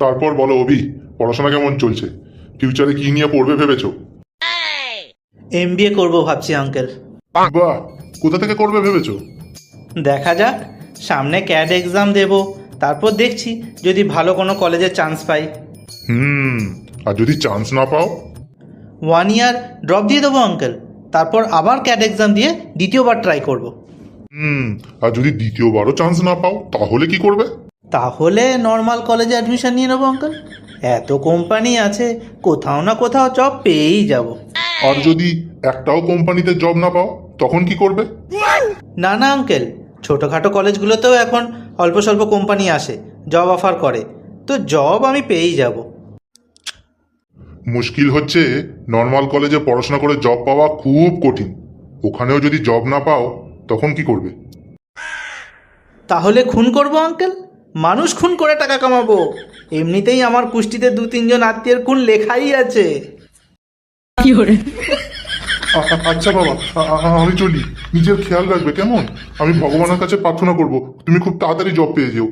তারপর বলো অভি, পড়াশোনা কেমন চলছে? ফিউচারে কি নিয়ে পড়বে ভেবেছো? এমবিএ করবো ভাবছি আঙ্কেল। বাহ, কোথা থেকে করবে ভেবেছো? দেখা যাক, সামনে ক্যাট এক্সাম দেব, তারপর দেখছি যদি ভালো কোনো কলেজে চান্স পাই। আর যদি চান্স না পাও? 1 ইয়ার ড্রপ দিয়ে দেবো আঙ্কেল, তারপর আবার ক্যাট এক্সাম দিয়ে দ্বিতীয়বার ট্রাই করব। আর যদি দ্বিতীয়বারও চান্স না পাও তাহলে কি করবে? তাহলে নর্মাল কলেজে অ্যাডমিশন নিয়ে নেবো আঙ্কেল। এত কোম্পানি আছে, কোথাও না কোথাও জব পেয়েই যাব। আর যদি একটাও কোম্পানিতে জব না পাও তখন কি করবে? না না আঙ্কেল, ছোটোখাটো কলেজগুলোতেও এখন অল্প স্বল্প কোম্পানি আসে, জব অফার করে, তো জব আমি পেয়েই যাব। মুশকিল হচ্ছে নর্মাল কলেজে পড়াশোনা করে জব পাওয়া খুব কঠিন। ওখানেও যদি জব না পাও তখন কি করবে? তাহলে খুন করব আঙ্কেল, মানুষ খুন করে টাকা কামাবো। এমনিতেই আমার কুষ্টিতে 2-3 জন আত্মীয়ের খুন লেখাই আছে। আচ্ছা বাবা, আমি চলি। নিজের খেয়াল রাখবে কেমন? আমি ভগবানের কাছে প্রার্থনা করব তুমি খুব তাড়াতাড়ি জব পেয়ে যেও।